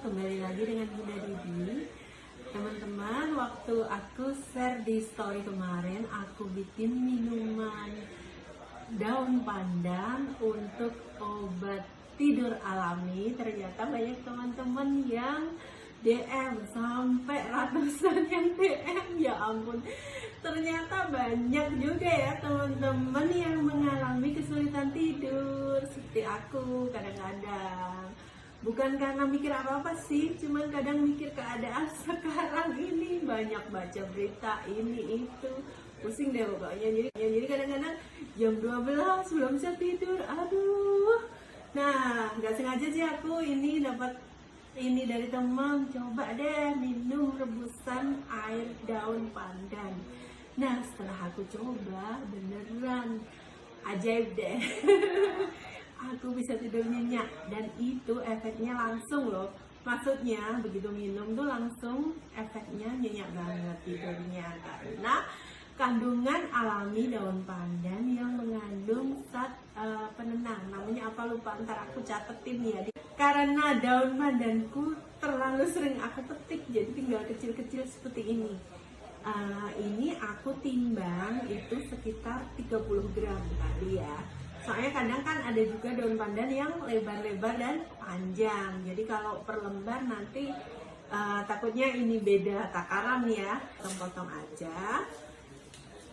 kembali lagi dengan Bunda Didi. Teman-teman, waktu aku share di story kemarin, aku bikin minuman daun pandan untuk obat tidur alami. Ternyata banyak teman-teman yang DM, sampai ratusan yang DM. Ya ampun, ternyata banyak juga ya teman-teman yang mengalami kesulitan tidur seperti aku kadang-kadang. Bukan karena mikir apa-apa sih, cuman kadang mikir keadaan sekarang ini, banyak baca berita ini itu, pusing deh pokoknya. Jadi kadang-kadang jam 12 belum bisa tidur, aduh. Nah, nggak sengaja sih aku ini dapat ini dari teman, coba deh minum rebusan air daun pandan. Nah, setelah aku coba, beneran ajaib deh. Aku bisa tidur nyenyak, dan itu efeknya langsung loh. Maksudnya begitu minum tuh langsung efeknya nyenyak banget tidurnya, karena kandungan alami daun pandan yang mengandung zat penenang, namanya apa lupa, ntar aku catetin ya. Karena daun pandanku terlalu sering aku petik, jadi tinggal kecil-kecil seperti ini. Ini aku timbang itu sekitar 30 gram tadi ya. Soalnya kadang kan ada juga daun pandan yang lebar-lebar dan panjang. Jadi kalau per lembar nanti takutnya ini beda takaran ya. Potong-potong aja.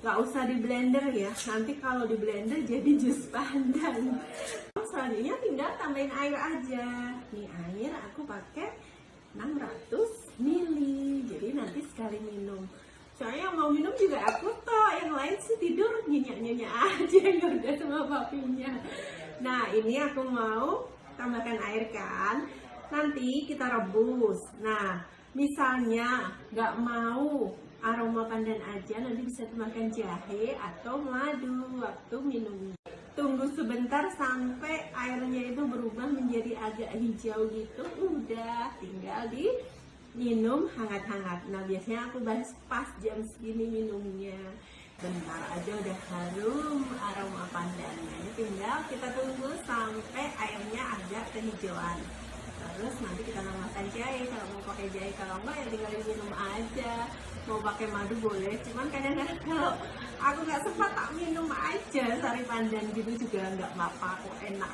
Gak usah di blender ya. Nanti kalau di blender jadi jus pandan. Selanjutnya tinggal tambahin air aja. Nih air aku pakai 600 ml. Jadi nanti sekali minum. Soalnya yang mau minum juga aku toh, yang lain sih tidur nyenyak-nyenyak aja, ya udah sama papinya. Nah ini aku mau tambahkan air kan, nanti kita rebus. Nah misalnya nggak mau aroma pandan aja, nanti bisa tambahkan jahe atau madu waktu minum. Tunggu sebentar sampai airnya itu berubah menjadi agak hijau gitu, udah tinggal di minum hangat-hangat. Nah biasanya aku pas jam segini minumnya, bentar aja udah harum aroma pandannya. Ini tinggal kita tunggu sampai airnya agak kehijauan, terus nanti kita tambahkan jahe kalau mau pakai jahe, kalau enggak ya tinggal diminum aja. Mau pakai madu boleh, cuman kadang-kadang kalau aku nggak sempat tak minum aja sari pandan gitu juga nggak apa-apa, kok enak.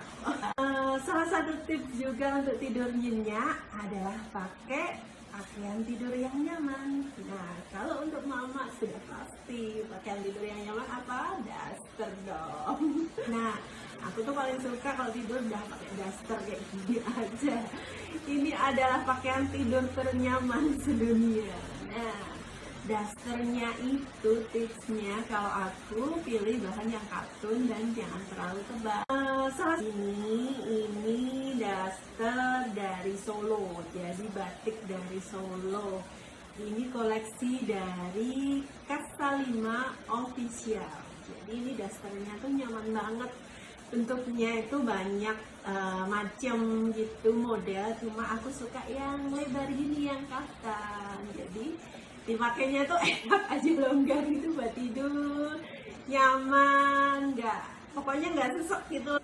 Salah satu tips juga untuk tidur nyenyak adalah pakai pakaian tidur yang nyaman. Nah, kalau untuk mama sudah pasti pakaian tidur yang nyaman apa? Daster dong. Nah, aku tuh paling suka kalau tidur udah pakai daster kayak gini aja. Ini adalah pakaian tidur ternyaman sedunia. Nah, dasternya itu tipsnya kalau aku pilih bahan yang katun dan jangan terlalu tebal. Salah ini daster dari Solo, jadi batik dari Solo. Ini koleksi dari Kasta 5 Official. Jadi ini dasternya tuh nyaman banget. Bentuknya itu banyak macam gitu model, cuma aku suka yang lebar gini, yang kaftan. Jadi dipakainya tuh enak aja, longgar gitu buat tidur, nyaman, pokoknya nggak sesek gitu.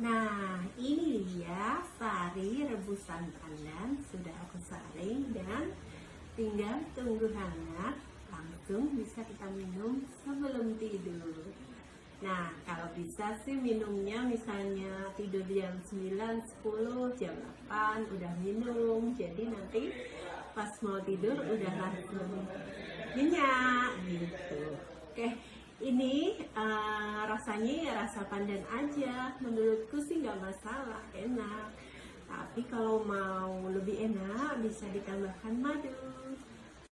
Nah ini dia sari rebusan pandan, sudah aku saring dan tinggal tunggu hangat, langsung bisa kita minum sebelum tidur. Nah kalau bisa sih minumnya misalnya tidur jam 9, 10, jam 8 udah minum, jadi nanti pas mau tidur udah langsung nyenyak gitu. Oke, ini rasanya ya rasa pandan aja, menurutku sih nggak masalah, enak. Tapi kalau mau lebih enak bisa ditambahkan madu.